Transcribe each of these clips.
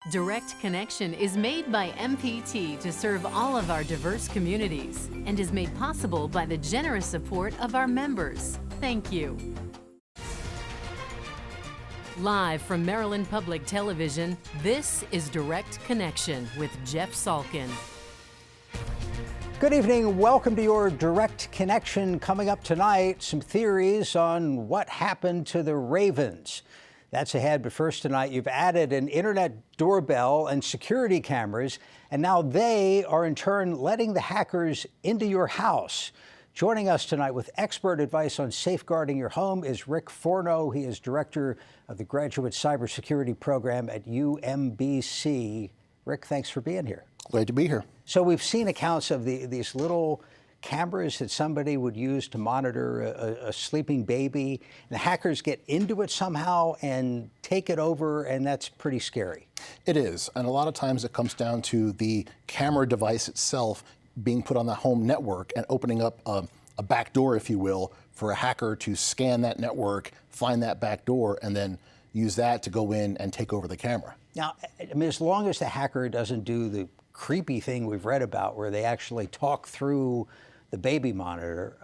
Direct Connection is made by MPT to serve all of our diverse communities and is made possible by the generous support of our members. Thank you. Live from Maryland Public Television, this is Direct Connection with Jeff Salkin. Good evening. Welcome to your Direct Connection. Coming up tonight, some theories on what happened to the Ravens. That's ahead, but first tonight, you've added an internet doorbell and security cameras, and now they are in turn letting the hackers into your house. Joining us tonight with expert advice on safeguarding your home is Rick Forno. He is director of the Graduate Cybersecurity Program at UMBC. Rick, thanks for being here. Glad to be here. So we've seen accounts of these little cameras that somebody would use to monitor a sleeping baby. The hackers get into it somehow and take it over, and that's pretty scary. It is, and a lot of times it comes down to the camera device itself being put on the home network and opening up a back door, if you will, for a hacker to scan that network, find that back door, and then use that to go in and take over the camera. Now, I mean, as long as the hacker doesn't do the creepy thing we've read about where they actually talk through the baby monitor,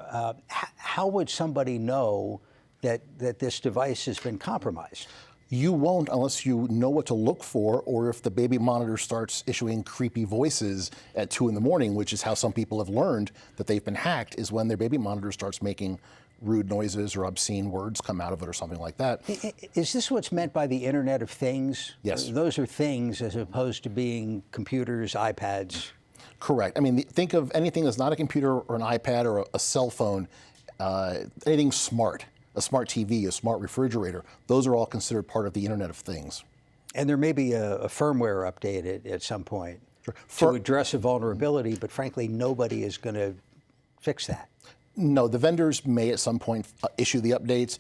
how would somebody know that this device has been compromised? You won't unless you know what to look for, or if the baby monitor starts issuing creepy voices at 2 in the morning, which is how some people have learned that they've been hacked, is when their baby monitor starts making rude noises or obscene words come out of it or something like that. Is this what's meant by the Internet of Things? Yes. Those are things as opposed to being computers, iPads. Correct. I mean, think of anything that's not a computer or an iPad or a cell phone, anything smart, a smart TV, a smart refrigerator. Those are all considered part of the Internet of Things. And there may be a firmware update at some point to address a vulnerability, but frankly, nobody is going to fix that. No, the vendors may at some point issue the updates.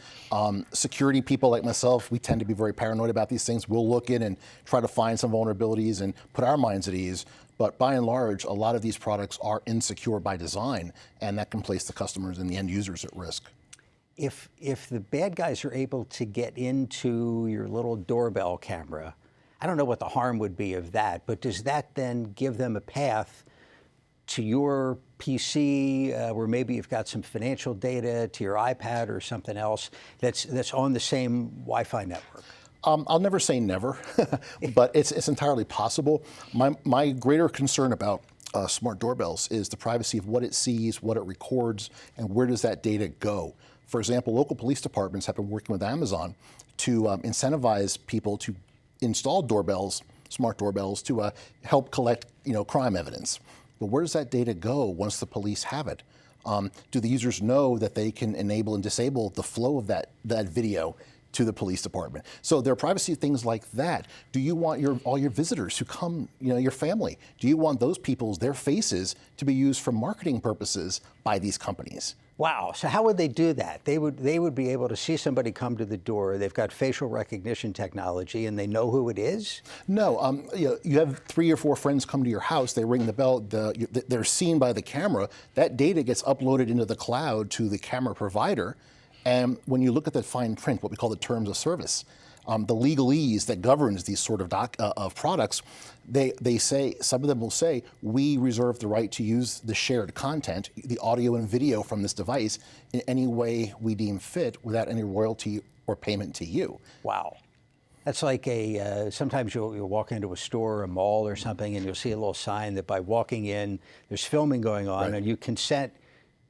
Security people like myself, we tend to be very paranoid about these things. We'll look in and try to find some vulnerabilities and put our minds at ease. But by and large, a lot of these products are insecure by design, and that can place the customers and the end users at risk. If the bad guys are able to get into your little doorbell camera, I don't know what the harm would be of that, but does that then give them a path to your PC, where maybe you've got some financial data, to your iPad or something else that's on the same Wi-Fi network? I'll never say never, but it's entirely possible. My greater concern about smart doorbells is the privacy of what it sees, what it records, and where does that data go. For example, local police departments have been working with Amazon to incentivize people to install doorbells, smart doorbells, to help collect, crime evidence. But where does that data go once the police have it? Do the users know that they can enable and disable the flow of that video to the police department? So there are privacy things like that. Do you want all your visitors who come, your family, do you want those their faces to be used for marketing purposes by these companies? Wow. So how would they do that? They would be able to see somebody come to the door. They've got facial recognition technology, and they know who it is? No. You have 3 or 4 friends come to your house. They ring the bell. They're seen by the camera. That data gets uploaded into the cloud to the camera provider. And when you look at the fine print, what we call the terms of service, the legalese that governs these sort of products, they say, some of them will say, we reserve the right to use the shared content, the audio and video from this device in any way we deem fit without any royalty or payment to you. Wow. That's like sometimes you'll walk into a store, a mall or something, and you'll see a little sign that by walking in, there's filming going on, right, and you consent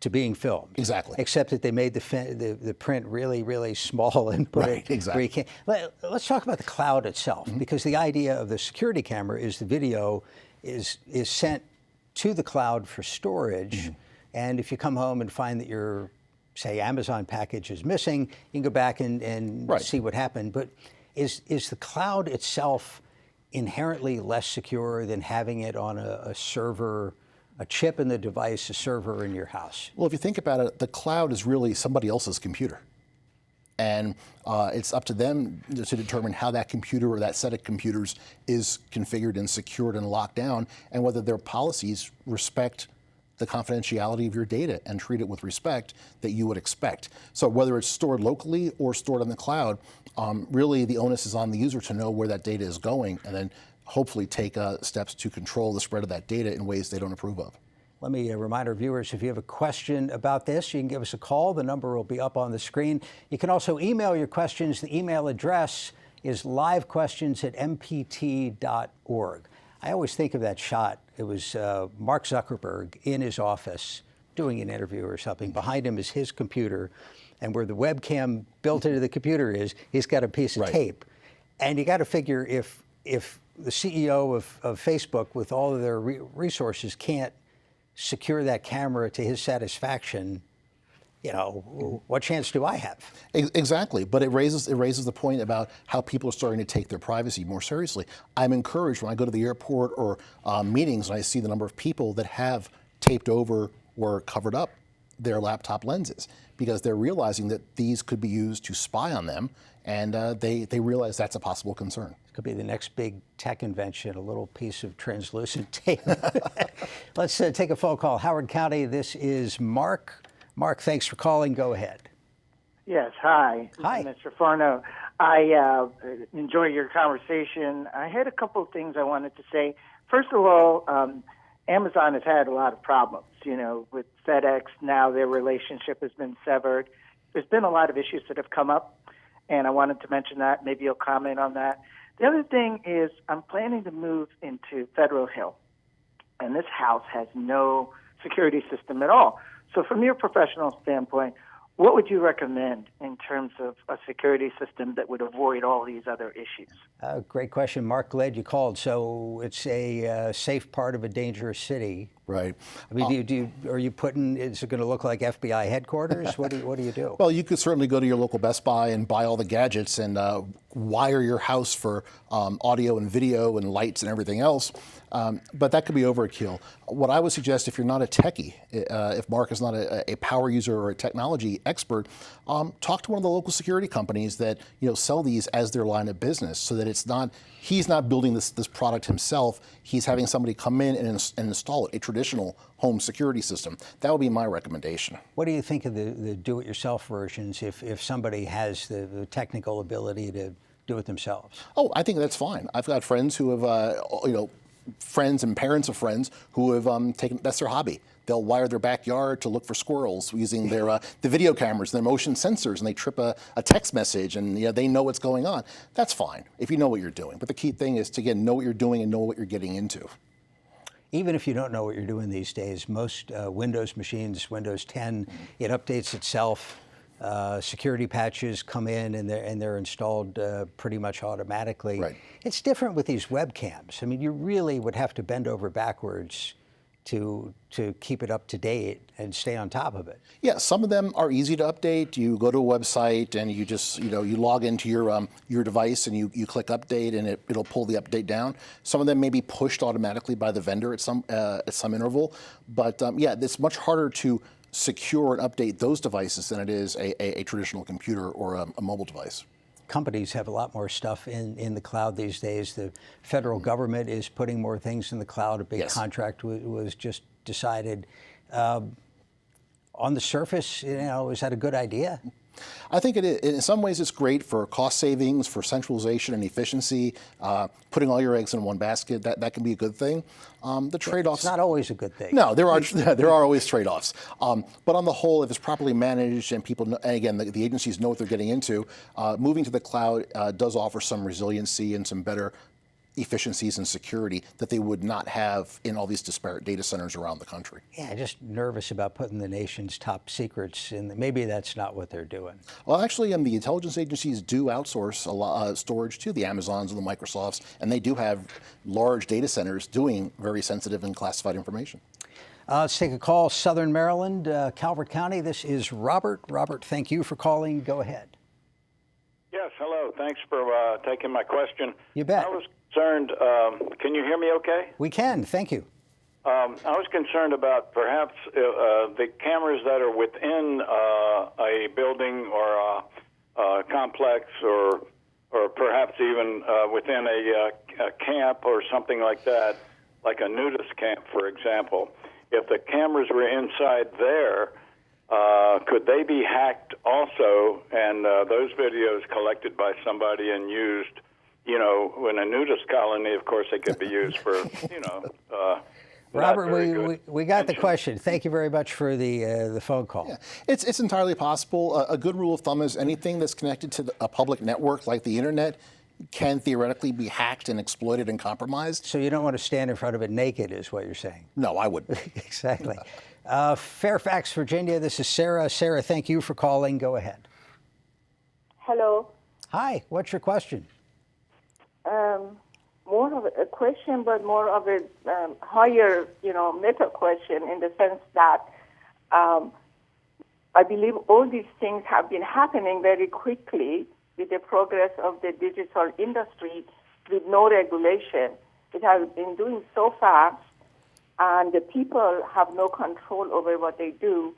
to being filmed. Exactly. Except that they made the print really, really small and put right, it exactly. where you can't. Let's talk about the cloud itself, mm-hmm, because the idea of the security camera is the video is sent to the cloud for storage, mm-hmm, and if you come home and find that your, say, Amazon package is missing, you can go back and right, see what happened. But is the cloud itself inherently less secure than having it on a server, a chip in the device, a server in your house? Well, if you think about it, the cloud is really somebody else's computer. And it's up to them to determine how that computer or that set of computers is configured and secured and locked down, and whether their policies respect the confidentiality of your data and treat it with respect that you would expect. So whether it's stored locally or stored on the cloud, really the onus is on the user to know where that data is going and then hopefully take steps to control the spread of that data in ways they don't approve of. Let me remind our viewers, if you have a question about this, you can give us a call. The number will be up on the screen. You can also email your questions. The email address is livequestions@mpt.org. I always think of that shot. It was Mark Zuckerberg in his office doing an interview or something. Behind him is his computer, and where the webcam built into the computer is, he's got a piece of tape. And you got to figure if the CEO of Facebook, with all of their resources, can't secure that camera to his satisfaction, you know, what chance do I have? Exactly, but it raises the point about how people are starting to take their privacy more seriously. I'm encouraged when I go to the airport or meetings and I see the number of people that have taped over or covered up their laptop lenses because they're realizing that these could be used to spy on them, and they realize that's a possible concern. Could be the next big tech invention, a little piece of translucent tape. Let's take a phone call. Howard County, this is Mark. Mark, thanks for calling. Go ahead. Yes, hi. Hi. Mr. Farno. I enjoy your conversation. I had a couple of things I wanted to say. First of all, Amazon has had a lot of problems, you know, with FedEx. Now their relationship has been severed. There's been a lot of issues that have come up, and I wanted to mention that. Maybe you'll comment on that. The other thing is I'm planning to move into Federal Hill, and this house has no security system at all. So from your professional standpoint, what would you recommend in terms of a security system that would avoid all these other issues? Great question, Mark. Glad you called. So it's a safe part of a dangerous city. Right. I mean, are you putting? Is it going to look like FBI headquarters? What do you do? Well, you could certainly go to your local Best Buy and buy all the gadgets and wire your house for audio and video and lights and everything else. But that could be overkill. What I would suggest, if you're not a techie, if Mark is not a power user or a technology expert, talk to one of the local security companies that sell these as their line of business, so that he's not building this product himself. He's having somebody come in and install it, a traditional home security system. That would be my recommendation. What do you think of the do-it-yourself versions if somebody has the technical ability to do it themselves? Oh, I think that's fine. I've got friends who have, friends and parents of friends who have that's their hobby. They'll wire their backyard to look for squirrels using their the video cameras and their motion sensors, and they trip a text message, and they know what's going on. That's fine if you know what you're doing. But the key thing is to, again, know what you're doing and know what you're getting into. Even if you don't know what you're doing these days, most Windows machines, Windows 10, it updates itself. Security patches come in and they're installed pretty much automatically. Right. It's different with these webcams. I mean, you really would have to bend over backwards to keep it up to date and stay on top of it. Yeah, some of them are easy to update. You go to a website and you just you log into your device and you click update and it'll pull the update down. Some of them may be pushed automatically by the vendor at some interval, but yeah, it's much harder to secure and update those devices than it is a traditional computer or a mobile device. Companies have a lot more stuff in the cloud these days. The federal government is putting more things in the cloud. A big contract was just decided. On the surface, is that a good idea? I think it is. In some ways, it's great for cost savings, for centralization and efficiency. Putting all your eggs in one basket, that can be a good thing. The trade-offs. It's not always a good thing. No, there are always trade-offs. But on the whole, if it's properly managed and people, and again, the agencies know what they're getting into, moving to the cloud does offer some resiliency and some better efficiencies and security that they would not have in all these disparate data centers around the country. Yeah, just nervous about putting the nation's top secrets in. Maybe that's not what they're doing. Well, actually, the intelligence agencies do outsource a lot storage to the Amazons and the Microsofts, and they do have large data centers doing very sensitive and classified information. Let's take a call. Southern Maryland, Calvert County. This is Robert. Robert, thank you for calling. Go ahead. Yes, hello. Thanks for taking my question. You bet. I was concerned. Can you hear me okay? We can. Thank you. I was concerned about perhaps the cameras that are within a building or a complex or perhaps even within a camp or something like that, like a nudist camp, for example. if the cameras were inside there, could they be hacked also, and those videos collected by somebody and used, you know, in a nudist colony, of course, they could be used for, you know. Robert, we got the question. Thank you very much for the phone call. Yeah. It's entirely possible. A good rule of thumb is anything that's connected to a public network like the internet can theoretically be hacked and exploited and compromised. So you don't want to stand in front of it naked, is what you're saying? No, I wouldn't. Exactly. Fairfax, Virginia, this is Sarah. Sarah, thank you for calling. Go ahead. Hello. Hi, what's your question? More of a question, but more of a higher, meta question in the sense that I believe all these things have been happening very quickly with the progress of the digital industry with no regulation. It has been doing so fast, and the people have no control over what they do,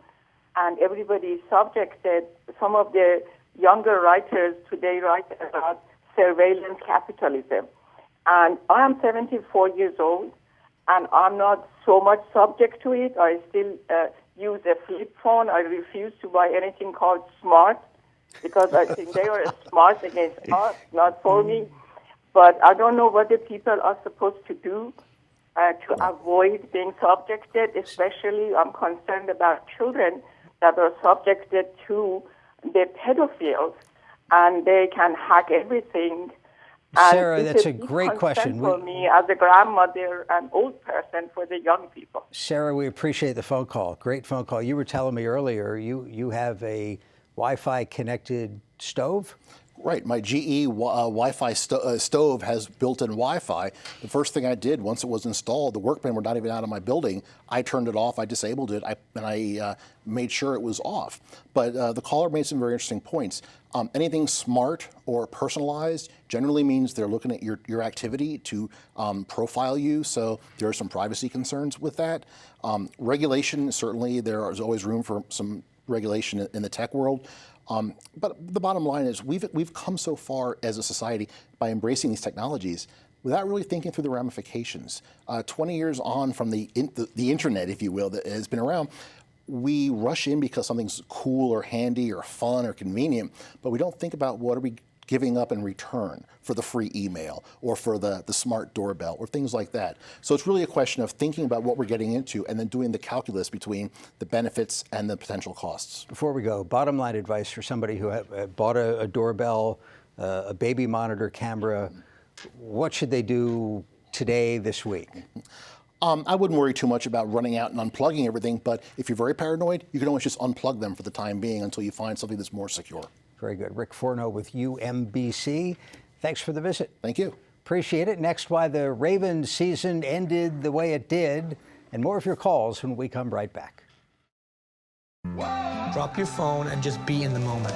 and everybody is subjected. Some of the younger writers today write about surveillance capitalism. And I'm 74 years old, and I'm not so much subject to it. I still use a flip phone. I refuse to buy anything called smart because I think they are smart against us, not for me. But I don't know what the people are supposed to do to avoid being subjected. Especially, I'm concerned about children that are subjected to the pedophiles, and they can hack everything. Sarah, that's a great question. For me, as a grandmother and old person, for the young people. Sarah, we appreciate the phone call. Great phone call. You were telling me earlier you have a Wi-Fi connected stove? Right. My GE Wi-Fi stove has built-in Wi-Fi. The first thing I did once it was installed, the workmen were not even out of my building. I turned it off. I disabled it, and I made sure it was off. But the caller made some very interesting points. Anything smart or personalized generally means they're looking at your activity to profile you. So there are some privacy concerns with that. Regulation, certainly, there is always room for some regulation in the tech world. But the bottom line is we've come so far as a society by embracing these technologies without really thinking through the ramifications. 20 years on from the internet, if you will, that has been around, we rush in because something's cool or handy or fun or convenient, but we don't think about what are we giving up in return for the free email or for the smart doorbell or things like that. So it's really a question of thinking about what we're getting into and then doing the calculus between the benefits and the potential costs. Before we go, bottom line advice for somebody who bought a doorbell, a baby monitor camera, what should they do today, this week? I wouldn't worry too much about running out and unplugging everything, but if you're very paranoid, you can always just unplug them for the time being until you find something that's more secure. Very good. Rick Forno with UMBC. Thanks for the visit. Thank you. Appreciate it. Next, why the Ravens season ended the way it did, and more of your calls when we come right back. Drop your phone and just be in the moment.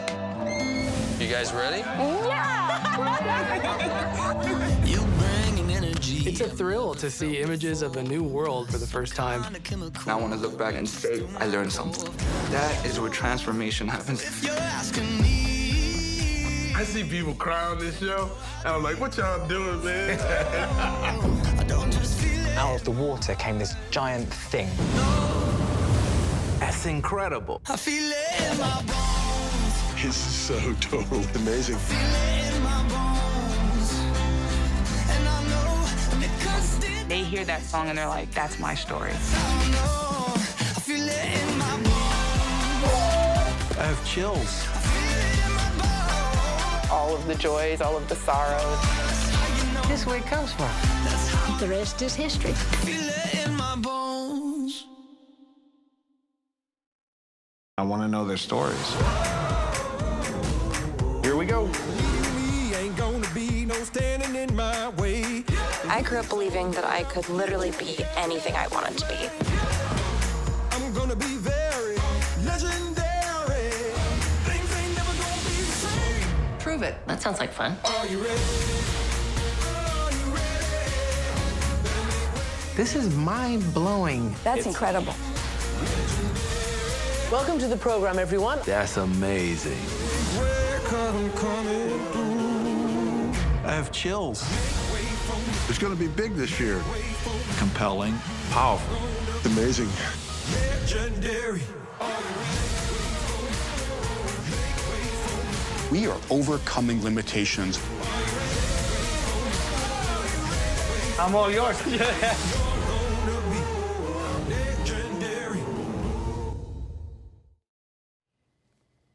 You guys ready? Yeah! It's a thrill to see images of a new world for the first time. I want to look back and say, I learned something. That is where transformation happens. I see people cry on this show, and I'm like, what y'all doing, man? Out of the water came this giant thing. That's incredible. I feel it in my bones. It's so totally amazing. They hear that song and they're like, that's my story. I have chills. All of the joys, all of the sorrows. This is where it comes from. The rest is history. I want to know their stories. Here we go. I grew up believing that I could literally be anything I wanted to be. I'm gonna be very legendary. Things ain't never gonna be the same. Prove it. That sounds like fun. Are you ready? Are you ready? This is mind-blowing. That's incredible. Welcome to the program, everyone. That's amazing. Where I'm coming through. I have chills. It's going to be big this year. Compelling, powerful. Amazing. Legendary. We are overcoming limitations. I'm all yours.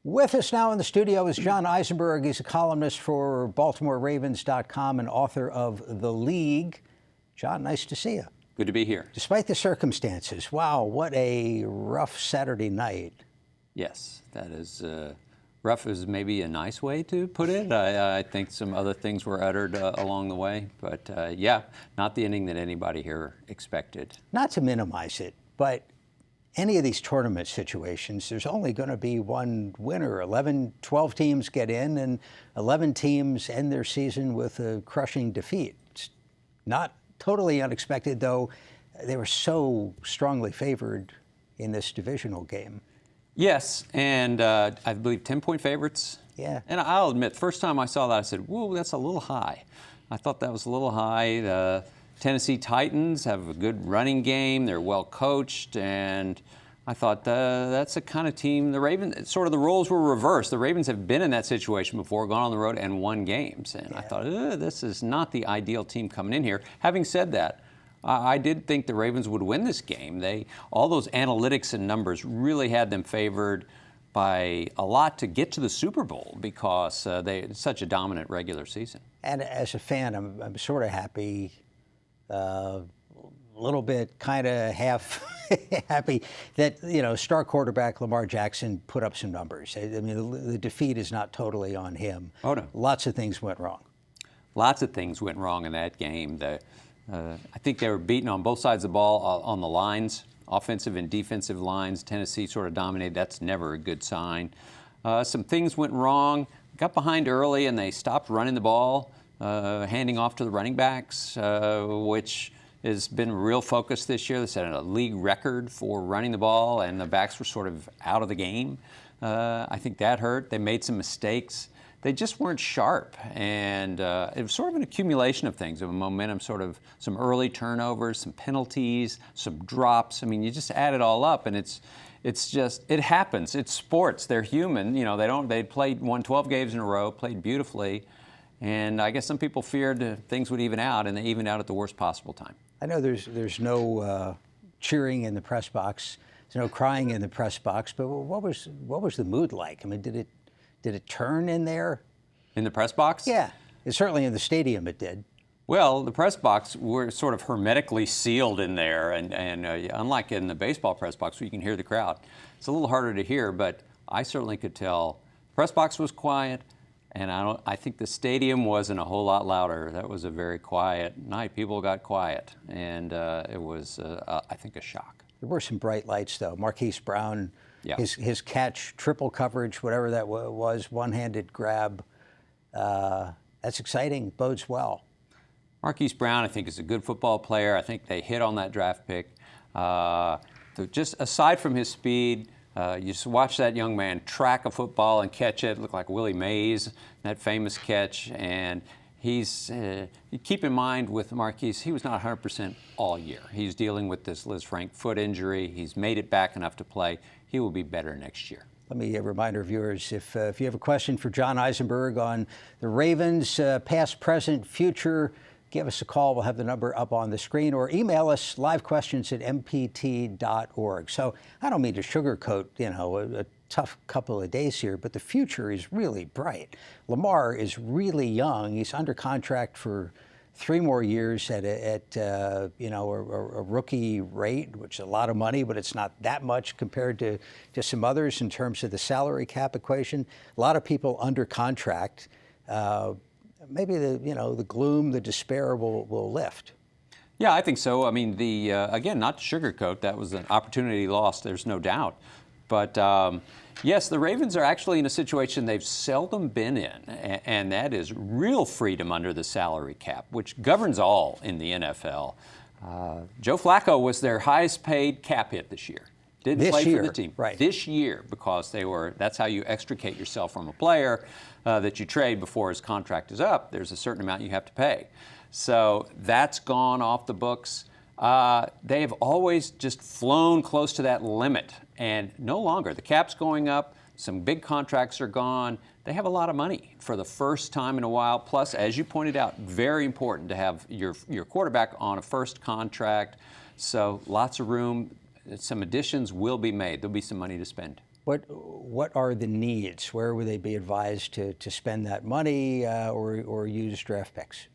With us now in the studio is John Eisenberg. He's a columnist for BaltimoreRavens.com and author of The League. John, nice to see you. Good to be here. Despite the circumstances, wow, what a rough Saturday night. Yes, that is rough is maybe a nice way to put it. I think some other things were uttered along the way, but yeah, not the ending that anybody here expected. Not to minimize it, but any of these tournament situations, there's only going to be one winner. 12 teams get in, and 11 teams end their season with a crushing defeat. It's not totally unexpected, though. They were so strongly favored in this divisional game. Yes, and I believe 10-point favorites. Yeah. And I'll admit, first time I saw that, I said, whoa, that's a little high. I thought that was a little high. The Tennessee Titans have a good running game. They're well coached, and I thought that's the kind of team. The Ravens, sort of the roles were reversed. The Ravens have been in that situation before, gone on the road and won games. And I thought, this is not the ideal team coming in here. Having said that, I did think the Ravens would win this game. All those analytics and numbers really had them favored by a lot to get to the Super Bowl because they had such a dominant regular season. And as a fan, I'm sort of happy, a little bit kind of half happy that, star quarterback Lamar Jackson put up some numbers. I mean, the defeat is not totally on him. Oh, no. Lots of things went wrong. Lots of things went wrong in that game. I think they were beaten on both sides of the ball on the lines, offensive and defensive lines. Tennessee sort of dominated. That's never a good sign. Some things went wrong. Got behind early, and they stopped running the ball, handing off to the running backs, which has been a real focus this year. They set a league record for running the ball, and the backs were sort of out of the game. I think that hurt. They made some mistakes. They just weren't sharp, and it was sort of an accumulation of things, of a momentum, sort of some early turnovers, some penalties, some drops. I mean, you just add it all up, and it happens. It's sports. They're human. They won 12 games in a row, played beautifully, and I guess some people feared things would even out, and they evened out at the worst possible time. I know there's no cheering in the press box, there's no crying in the press box, but what was the mood like? I mean, did it turn in there? In the press box? Yeah. Certainly in the stadium it did. Well, the press box, we're sort of hermetically sealed in there, and unlike in the baseball press box where you can hear the crowd, it's a little harder to hear, but I certainly could tell. The press box was quiet, and I think the stadium wasn't a whole lot louder. That was a very quiet night. People got quiet, and it was, I think, a shock. There were some bright lights, though. Marquise Brown, yeah. his catch, triple coverage, whatever that was, one-handed grab. That's exciting, bodes well. Marquise Brown, I think, is a good football player. I think they hit on that draft pick. Just aside from his speed, you just watch that young man track a football and catch it. Look like Willie Mays, that famous catch. And he's, you keep in mind with Marquise, he was not 100% all year. He's dealing with this Liz Frank foot injury. He's made it back enough to play. He will be better next year. Let me remind our viewers, if you have a question for John Eisenberg on the Ravens, past, present, future, give us a call. We'll have the number up on the screen, or email us live questions at mpt.org. So I don't mean to sugarcoat, a tough couple of days here, but the future is really bright. Lamar is really young. He's under contract for 3 more years at a rookie rate, which is a lot of money, but it's not that much compared to some others in terms of the salary cap equation. A lot of people under contract. Maybe the gloom, the despair will lift. Yeah, I think so. I mean, again, not to sugarcoat, that was an opportunity lost. There's no doubt. But yes, the Ravens are actually in a situation they've seldom been in, and that is real freedom under the salary cap, which governs all in the NFL. Joe Flacco was their highest paid cap hit this year. Didn't play for the team. Right. This year, because that's how you extricate yourself from a player that you trade before his contract is up. There's a certain amount you have to pay. So that's gone off the books. They have always just flown close to that limit, and no longer. The cap's going up. Some big contracts are gone. They have a lot of money for the first time in a while. Plus, as you pointed out, very important to have your quarterback on a first contract. So lots of room. Some additions will be made. There'll be some money to spend. What are the needs? Where would they be advised to spend that money or use draft picks?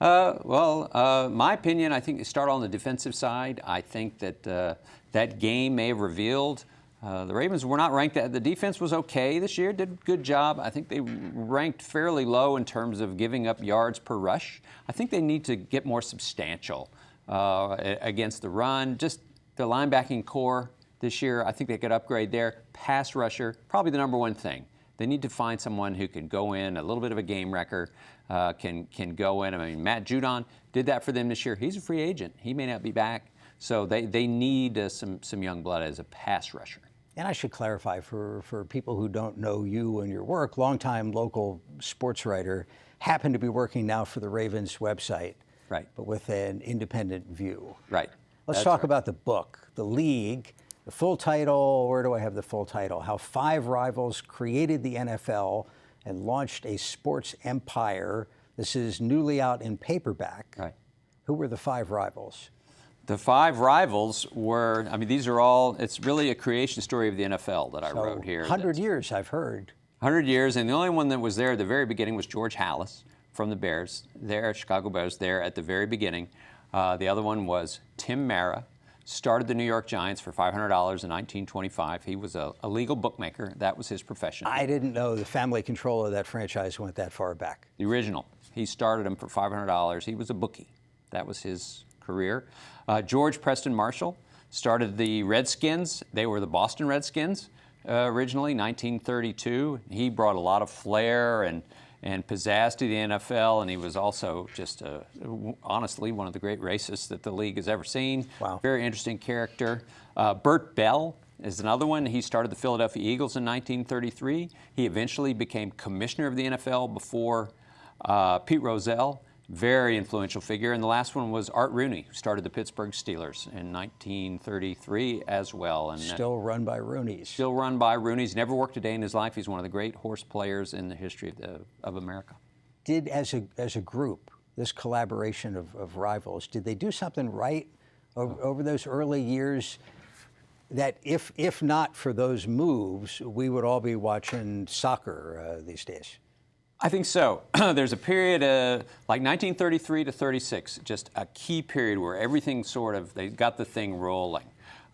My opinion, I think you start on the defensive side. I think that that game may have revealed the Ravens were not ranked. The defense was okay this year, did a good job. I think they ranked fairly low in terms of giving up yards per rush. I think they need to get more substantial against the run. Just the linebacking core this year, I think they could upgrade there. Pass rusher, probably the number one thing. They need to find someone who can go in, a little bit of a game wrecker, can go in. I mean, Matt Judon did that for them this year. He's a free agent. He may not be back. So they need some young blood as a pass rusher. And I should clarify for people who don't know you and your work, longtime local sports writer, happen to be working now for the Ravens website, right? But with an independent view. Right. Let's talk about the book, The League. The full title, where do I have the full title? How 5 rivals created the NFL and launched a sports empire. This is newly out in paperback. Right. Who were the 5 rivals? The 5 rivals were, I mean, these are all, it's really a creation story of the NFL that I wrote here. 100 years, I've heard. 100 years, and the only one that was there at the very beginning was George Halas from the Bears, there, Chicago Bears, there at the very beginning. The other one was Tim Mara, started the New York Giants for $500 in 1925. He was a legal bookmaker. That was his profession. I didn't know the family control of that franchise went that far back. The original. He started him for $500. He was a bookie. That was his career. George Preston Marshall started the Redskins. They were the Boston Redskins originally, 1932. He brought a lot of flair and pizzazz to the NFL, and he was also just, honestly, one of the great racists that the league has ever seen. Wow. Very interesting character. Burt Bell is another one. He started the Philadelphia Eagles in 1933. He eventually became commissioner of the NFL before Pete Rozelle. Very influential figure. And the last one was Art Rooney, who started the Pittsburgh Steelers in 1933 as well. And still run by Rooneys. Still run by Rooneys. Never worked a day in his life. He's one of the great horse players in the history of America. Did, as a group, this collaboration of rivals, did they do something right over those early years that if not for those moves, we would all be watching soccer these days? I think so. There's a period like 1933 to 36, just a key period where everything they got the thing rolling.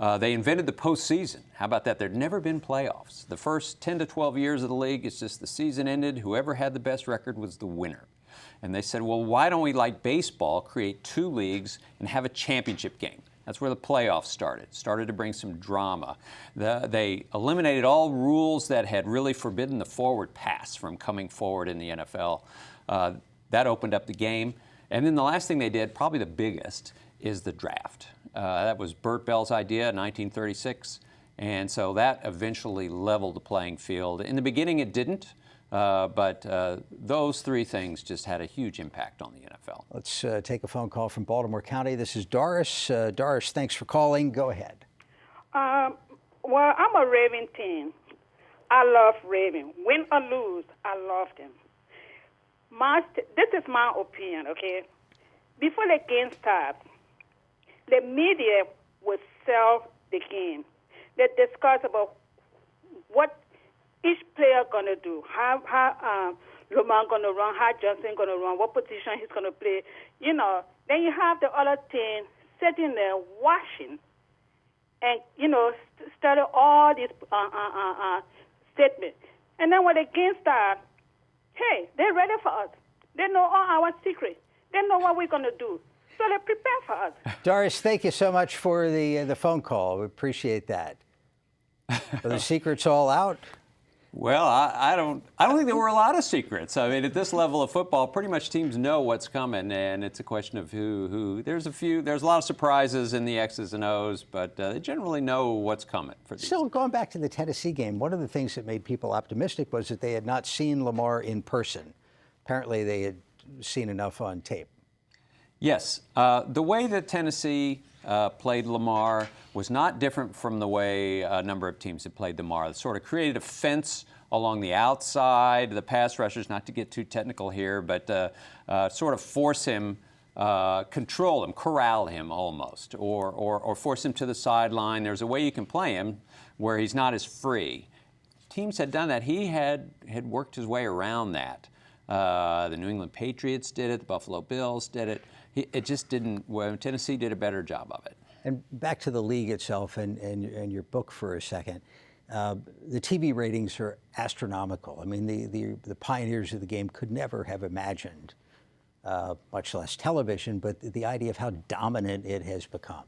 They invented the postseason. How about that? There'd never been playoffs. The first 10 to 12 years of the league, it's just the season ended. Whoever had the best record was the winner. And they said, well, why don't we, like baseball, create 2 leagues and have a championship game? That's where the playoffs started to bring some drama. They eliminated all rules that had really forbidden the forward pass from coming forward in the NFL. That opened up the game. And then the last thing they did, probably the biggest, is the draft. That was Burt Bell's idea in 1936. And so that eventually leveled the playing field. In the beginning, it didn't. But those 3 things just had a huge impact on the NFL. Let's take a phone call from Baltimore County. This is Doris. Doris, thanks for calling. Go ahead. Well, I'm a Raven team. I love Raven. Win or lose, I love them. This is my opinion, okay? Before the game starts, the media will sell the game. They discuss about what each player gonna do, how Lamar gonna run, how Johnson gonna run, what position he's gonna play. Then you have the other team sitting there watching, and study all these statements. And then when the game starts, hey, they're ready for us. They know all our secrets. They know what we're gonna do, so they prepare for us. Doris, thank you so much for the phone call. We appreciate that. Are the secrets all out? Well, I don't think there were a lot of secrets. I mean, at this level of football, pretty much teams know what's coming, and it's a question of who. There's a lot of surprises in the X's and O's, but they generally know what's coming for these. Still, going back to the Tennessee game, one of the things that made people optimistic was that they had not seen Lamar in person. Apparently, they had seen enough on tape. Yes. The way that Tennessee played Lamar was not different from the way a number of teams had played Lamar. It sort of created a fence along the outside, the pass rushers, not to get too technical here, but sort of force him, control him, corral him almost, or force him to the sideline. There's a way you can play him where he's not as free. Teams had done that. He had worked his way around that. The New England Patriots did it. The Buffalo Bills did it. It just didn't. Well, Tennessee did a better job of it. And back to the league itself and your book for a second. The TV ratings are astronomical. I mean, the pioneers of the game could never have imagined, much less television, but the idea of how dominant it has become.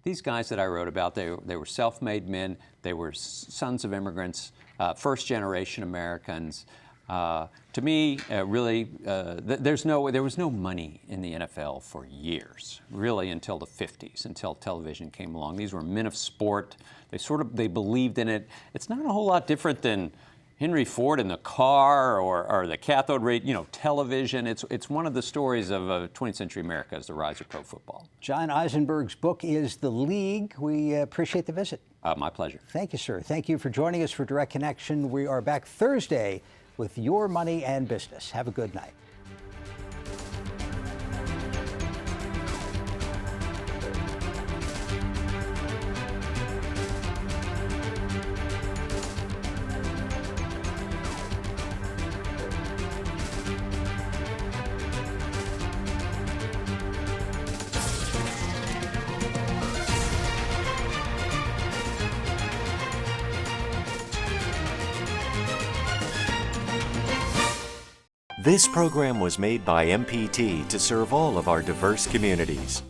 These guys that I wrote about, they were self-made men. They were sons of immigrants, first-generation Americans. To me, really, there was no money in the NFL for years, really until the 50s, until television came along. These were men of sport. They believed in it. It's not a whole lot different than Henry Ford in the car or the cathode ray, television. It's one of the stories of 20th century America is the rise of pro football. John Eisenberg's book is The League. We appreciate the visit. My pleasure. Thank you, sir. Thank you for joining us for Direct Connection. We are back Thursday with Your Money and Business. Have a good night. This program was made by MPT to serve all of our diverse communities.